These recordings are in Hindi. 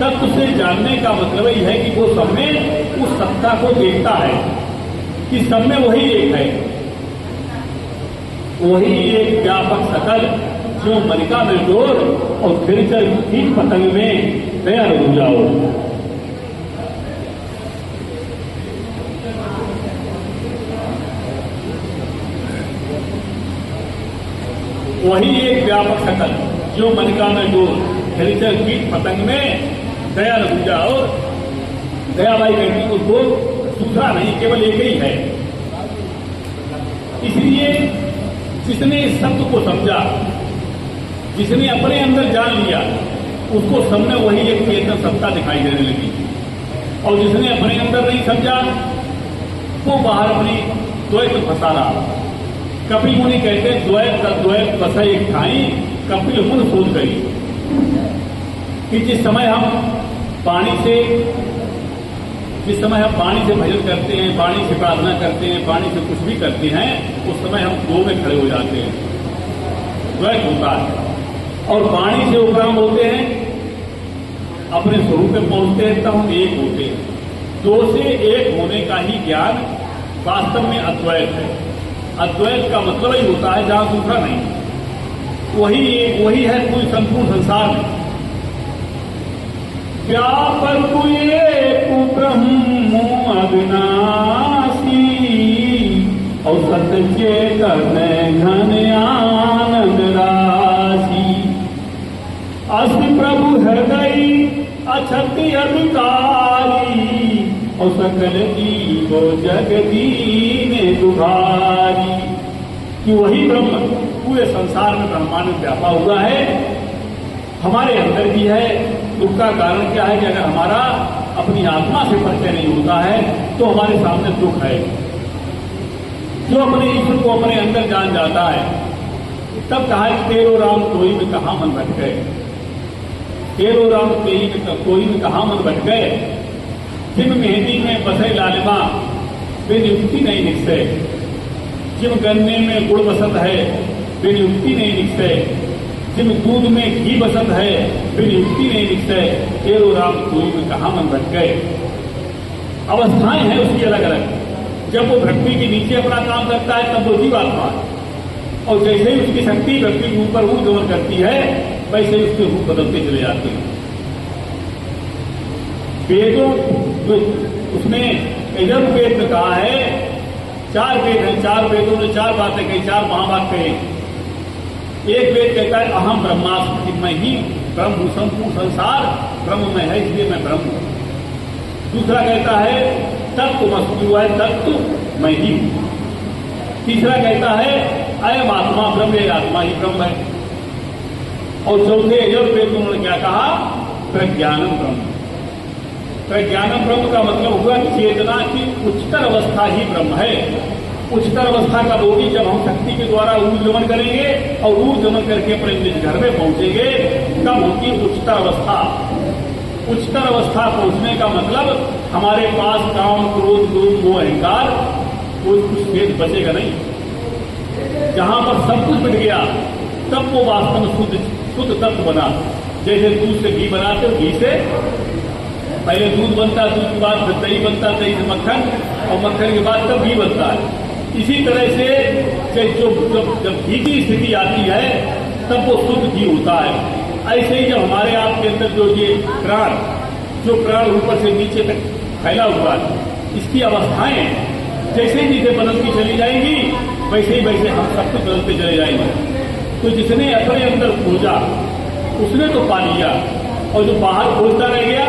तत्व से जानने का मतलब ही है कि वो सब में उस सत्ता को देखता है कि सब में वही एक है, वही एक व्यापक सकल जो मलिका में डोर और फिर चल कीट पतंग में दया रुक जाओ। वही एक व्यापक सकल जो मलिका में डोर फिर चल कीट पतंग में दया रुक जाओ। दयाबाई कहती उसको दूसरा नहीं, केवल एक ही है। इसलिए जिसने इस शब्द को समझा, जिसने अपने अंदर जान लिया, उसको सब में वही एक चेतन सत्ता दिखाई देने लगी। और जिसने अपने अंदर नहीं समझा, वो बाहर अपनी द्वैत फंसा रहा। कपिल मुनि कहते द्वैत का द्वैत फंसा एक ठाई, कपिल मुन सोच गई कि जिस समय हम पानी से भजन करते हैं, पानी से प्रार्थना करते हैं, पानी से कुछ भी करते हैं, उस समय हम दो में खड़े हो जाते हैं, द्वैत होता है। और पानी से उपराम होते हैं, अपने स्वरूप में पहुंचते हैं, तब हम एक होते हैं। दो से एक होने का ही ज्ञान वास्तव में अद्वैत है। अद्वैत का मतलब ही होता है जहां दूसरा नहीं, वही एक, वही है पूरी संपूर्ण संसार में। व्यापक एक ब्रह्म अविनाशी और सतचेतन घन आनंद राशि। अस्ति प्रभु हृदय अछति अधिकारी और सकल जीव जगदीन दुधारी। कि वही ब्रह्म पूरे संसार में ब्रह्मांड में व्यापा हुआ है, हमारे अंदर भी है। दुख का कारण क्या है कि अगर हमारा अपनी आत्मा से परिचय नहीं होता है तो हमारे सामने दुख है। जो अपने ईश्वर को अपने अंदर जान जाता है, तब कहा कि तेरो राम कोई में कहा मन भट गए, तेरो राम कोई में कहा मन भट गए। जिम मेहंदी में बसे लालिमा बिन युक्ति नहीं निकसे, जिम गन्ने में गुड़ बसत है बिन युक्ति नहीं निकसे, जिम दूध में घी बसत है बिन युक्ति नहीं निकसे। तेरो राम कोई में कहा मन भट गए। अवस्थाएं हैं उसकी अलग अलग। जब वो भक्ति के नीचे अपना काम करता है तब वो जीवात्मा है, और जैसे ही उसकी शक्ति व्यक्ति के ऊपर रूप गमन करती है, वैसे ही उसके रूप बदलते चले जाते हैं। वेदों उसने यजुर्वेद में कहा है, 4 वेद हैं, 4 वेदों ने 4 बातें कही, 4 महावाक्य कहे। एक वेद कहता है अहम ब्रह्मास्मि, मैं ही ब्रह्म हूं, संपूर्ण संसार ब्रह्म में है इसलिए मैं ब्रह्म हूं। दूसरा कहता है तत्वमस्तु हुआ है, तत्व मैं ही हूं। तीसरा कहता है अयम आत्मा ब्रह्म, ये आत्मा ही ब्रह्म है। और चौथे यजुर्वेद में उन्होंने क्या कहा, प्रज्ञानम ब्रह्म। प्रज्ञानम ब्रह्म का मतलब हुआ चेतना की उच्चतर अवस्था ही ब्रह्म है। उच्चतर अवस्था का होगी जब हम शक्ति के द्वारा ऊर्जमन करेंगे और ऊर्जमन करके अपने निज घर में पहुंचेंगे, तब होगी उच्चतर अवस्था। उच्चतर अवस्था पहुंचने का मतलब हमारे पास काम, क्रोध, लोभ, मोह, अहंकार कोई कुछ भेद बचेगा नहीं। जहां पर सब कुछ मिट गया तब वो वास्तव में शुद्ध तत्व बना। जैसे दूध से घी बनाते हो, घी से पहले दूध बनता, दूध के बाद फिर दही बनता, दही से मक्खन, और मक्खन के बाद तब घी बनता है। इसी तरह से जब घी की स्थिति आती है तब वो शुद्ध घी होता है। ऐसे ही जब हमारे आपके अंदर जो ये प्राण ऊपर से नीचे तक फैला हुआ है, इसकी अवस्थाएं जैसे जैसे बदलती चली जाएंगी, वैसे ही वैसे हम सब कुछ बदलते चले जाएंगे। तो जिसने अपने अंदर खोजा उसने तो पा लिया, और जो बाहर खोजता रह गया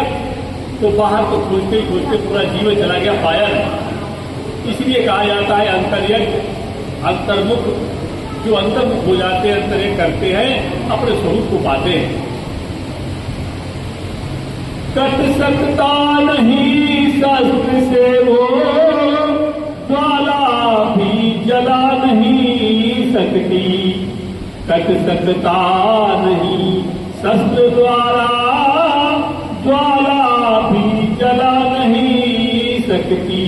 तो बाहर को खोजते ही खोजते पूरा जीवन चला गया, पाया नहीं। इसलिए कहा जाता है अंतर्यज्ञ, अंतर्मुख। जो अंतर्मुख हो जाते हैं, अंतर्यज्ञ करते हैं, अपने स्वरूप को पाते हैं। कट सकता नहीं शस्त्र से वो ज्वाला भी जला नहीं सकती, कट सकता नहीं शस्त्र द्वारा ज्वाला भी जला नहीं सकती,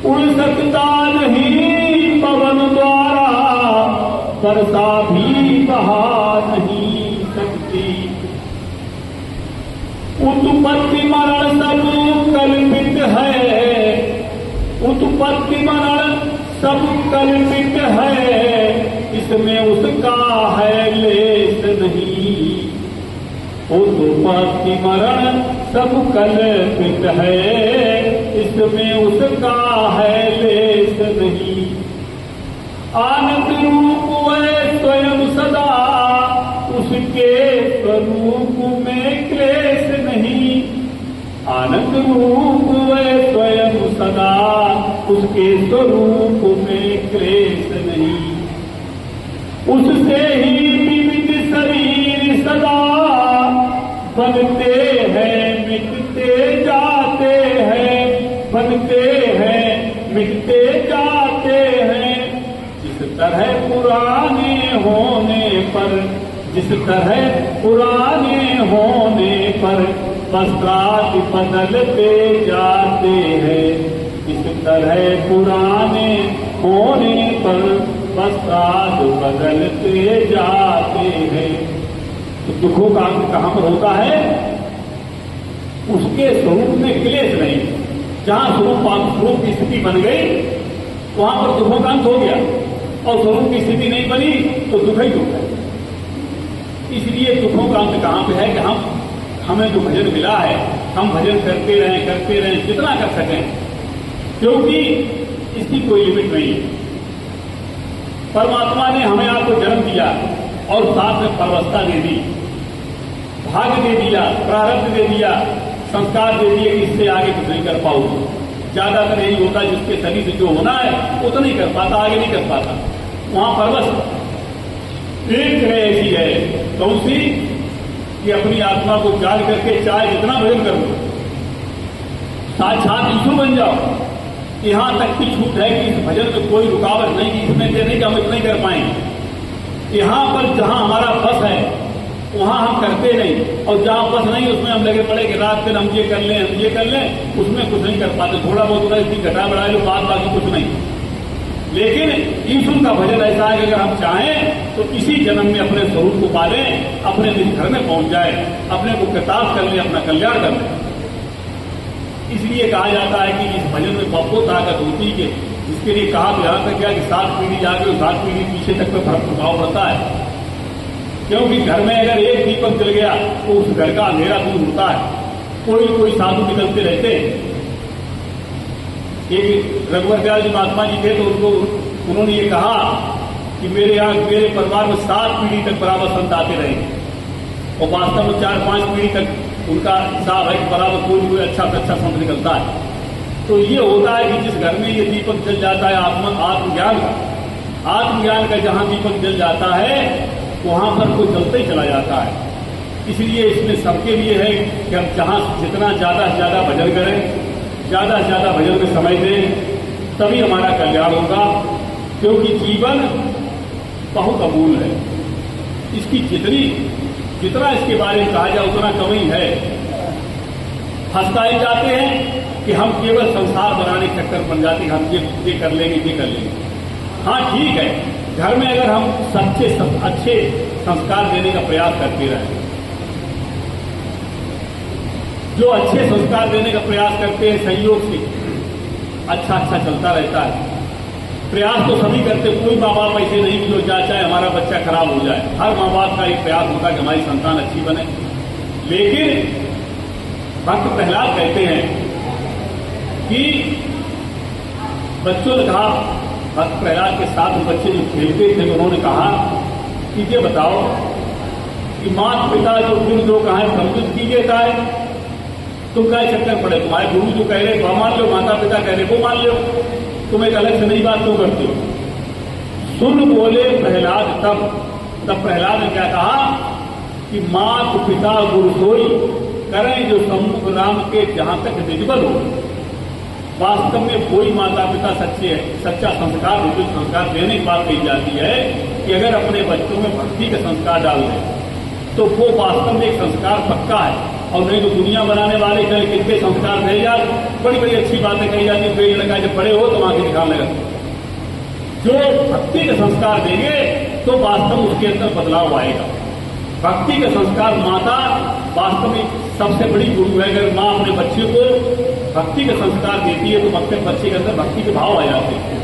उड़ सकता नहीं पवन द्वारा वर्षा भी बहा नहीं सकती। उत्पत्ति मरण सब कल्पित है, उत्पत्ति मरण सब कल्पित है, इसमें उसका है लेस नहीं। उत्पत्ति मरण सब कल्पित है, इसमें उसका है लेस नहीं। आनंद रूप है स्वयं सदा, उसके स्वरूप में क्लेश नहीं। आनंद रूप है स्वयं सदा, उसके स्वरूप में क्लेश नहीं। उससे ही विविध शरीर सदा बनते हैं मिटते जाते हैं, बनते हैं मिटते जाते हैं। जिस तरह पुराने होने पर, जिस तरह पुराने होने पर वस्त्रादि बदलते जाते हैं, इस तरह पुराने होने पर वस्त्रादि बदलते जाते हैं। तो दुखों का अंत कहां पर होता है? उसके स्वरूप में क्लेश नहीं। जहां स्वरूप की स्थिति बन गई वहां पर दुखों का अंत हो गया, और स्वरूप की स्थिति नहीं बनी तो दुख ही दुख है। इसलिए दुखों का अंत कहां पे है कि हमें जो भजन मिला है हम भजन करते रहें जितना कर सकें, क्योंकि इसकी कोई लिमिट नहीं है। परमात्मा ने हमें आपको जन्म दिया और साथ में परवस्था दे दी, भाग्य दे दिया, प्रारब्ध दे दिया, संस्कार दे दिए कि इससे आगे कुछ नहीं कर पाओगे। ज्यादातर यही होता है जिसके शरीर से जो होना है उतना नहीं कर पाता, आगे नहीं कर पाता। वहां परवस्था एक है ऐसी है, कौन सी कि अपनी आत्मा को जाग करके चाहे जितना भजन कर लो, साक्षात ईश्वर बन जाओ। यहां तक की छूट है कि इस भजन में कोई रुकावट नहीं कि इसमें से नहीं कि हम इतना ही कर पाएंगे। यहां पर जहां हमारा बस है वहां हम करते नहीं, और जहां बस नहीं उसमें हम लगे पड़े कि रात दिन हम ये कर लें, उसमें कुछ नहीं कर पाते। थोड़ा बहुत होता है इसकी घटा बढ़ा लो, बात बाकी कुछ नहीं। लेकिन ईश्वर का भजन ऐसा है कि अगर हम चाहें तो इसी जन्म में अपने स्वरूप को पालें, अपने निज घर में पहुंच जाए, अपने को कृतार्थ कर ले, अपना कल्याण कर ले। इसलिए कहा जाता है कि इस भजन में बहुत ताकत होती है, जिसके लिए कहा तो यहां तक क्या कि 7 पीढ़ी आगे और 7 पीढ़ी पीछे तक का फर्क प्रभाव पड़ता है। क्योंकि घर में अगर एक दीपक जल गया तो उस घर का अंधेरा दूर होता है। कोई साधु निकलते रहते हैं। एक रघुवर दयाल जी महात्मा जी थे, तो उन्होंने ये कहा कि मेरे परिवार में 7 पीढ़ी तक बराबर संत आते रहे, और वास्तव में 4-5 पीढ़ी तक उनका हिसाब है कि बराबर कोई अच्छा से अच्छा संत निकलता है। तो ये होता है कि जिस घर में ये दीपक जल जाता है आत्मज्ञान का जहां दीपक जल जाता है वहां पर कोई जलते ही चला जाता है। इसलिए इसमें सबके लिए है कि हम जहां जितना ज्यादा से ज्यादा भजन करें, ज्यादा से ज्यादा भजन में समय दें, तभी हमारा कल्याण होगा। क्योंकि जीवन बहुत अमूल्य है, इसकी जितना इसके बारे में कहा जाए उतना कम ही है। हंसताए जाते हैं कि हम केवल संसार बनाने के चक्कर बन जाते हैं, हम ये कर लेंगे। हाँ ठीक है, घर में अगर हम अच्छे संस्कार देने का प्रयास करते रहें, जो अच्छे संस्कार देने का प्रयास करते हैं सहयोग से अच्छा चलता रहता है। प्रयास तो सभी करते, कोई माँ बाप ऐसे नहीं कि जो चाहे हमारा बच्चा खराब हो जाए। हर माँ बाप का एक प्रयास होता है कि हमारी संतान अच्छी बने। लेकिन भक्त प्रहलाद कहते हैं कि बच्चों ने कहा, भक्त प्रहलाद के साथ बच्चे जो खेलते थे उन्होंने कहा कि ये बताओ कि माता पिता जो गुरु जो कहा है समझ कीजिए का है, तुम क्या चक्कर पड़े, तुम्हारे गुरु जो कह रहे वो मान लो, माता पिता कह रहे वो मान लो, तुम एक अलग से नई बात क्यों करते हो। सुन बोले प्रहलाद तब प्रहलाद ने क्या कहा कि मात पिता गुरु सोई करें जो सम्मुख राम के जहां तक निजबल हो। वास्तव में कोई माता पिता सच्चा संस्कार विद्युत संस्कार देने की बात कही जाती है कि अगर अपने बच्चों में भक्ति का संस्कार डाल दें तो वो वास्तव में एक संस्कार पक्का है। और नहीं तो दुनिया बनाने वाले चाहे कितने संस्कार दे जाए, बड़ी बड़ी अच्छी बातें कही जाती है, लड़का जब बड़े हो तो आंखें दिखाने लगा। जो भक्ति का संस्कार देंगे तो वास्तव में उसके अंदर बदलाव आएगा। भक्ति का संस्कार माता वास्तव में सबसे बड़ी गुरु है। अगर माँ अपने बच्चे को भक्ति का संस्कार देती है तो बच्चे के अंदर भक्ति के भाव आ जाते हैं,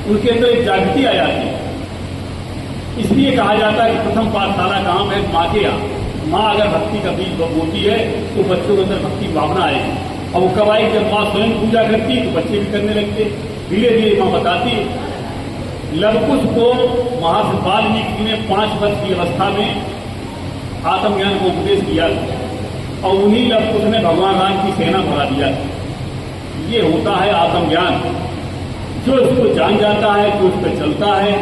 उनके अंदर एक जागृति आ जाती है। इसलिए कहा जाता है कि प्रथम पाठशाला कहाँ है? माँ के यहाँ। माँ अगर भक्ति का बीज बोती है तो बच्चों के अंदर भक्ति की भावना आएगी। और वो कब आएगी? जब माँ स्वयं पूजा करती है तो बच्चे भी करने लगते। धीरे धीरे माँ बताती है। लवकुश को महर्षि वाल्मीकि ने 5 वर्ष की अवस्था में आत्मज्ञान को उपदेश किया और उन्हीं लवकुश ने भगवान राम की सेना बढ़ा दिया। ये होता है आत्मज्ञान। जो इसको जान जाता है, जो उस पर चलता है,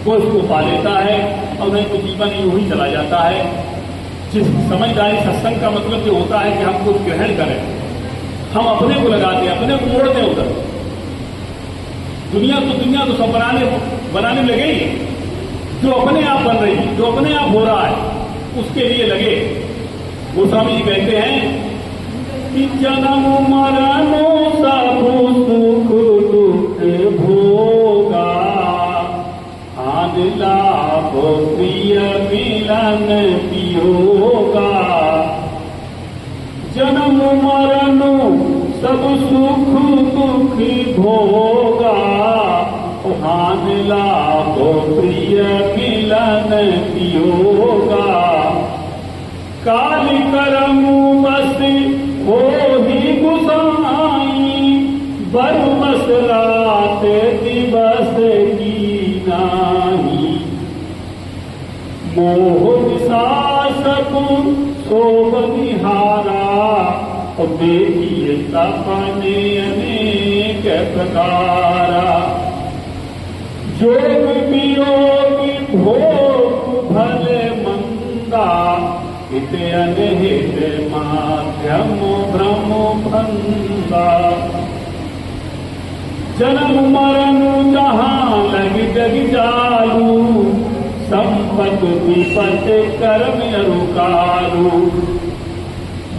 वो इसको पा लेता है और नहीं तो जीवन यूं ही चला जाता है। जिस समझदारी सत्संग का मतलब जो होता है कि हम कुछ ग्रहण करें, हम अपने को लगाते हैं, अपने को मोड़ते हैं उधर। दुनिया तो सब बनाने लगे ही। जो अपने आप बन रही है, जो अपने आप हो रहा है, उसके लिए लगे। गोस्वामी जी कहते हैं कि जन्म मरणो सब सुख दुख भोगा, आन लाभ प्रिय मिलन पियोगा। जन्म मरणो सब सुख दुख भोगा, हान लाभ प्रिय मिलन पियोगा। काल करम बस हो ही गुसाई, बरबस रात दिवस की नाही। मोह विशासक शोभ विहारा, देखिए सपने अनेक प्रकारा। जोग वियोग भोग भले मंदा, हित अनहित माध्यम भ्रम फंदा। जन्म मरण जहां लग जग जालू, संपत विपत कर्म अरुकालू।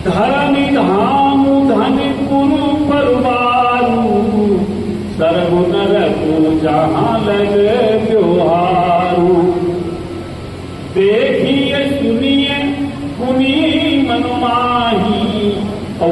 धरनी धाम धन गुरु परवारू, सर्व नरक जहां लग व्यवहारू। देखिए सुनिए पुनी मन माही, और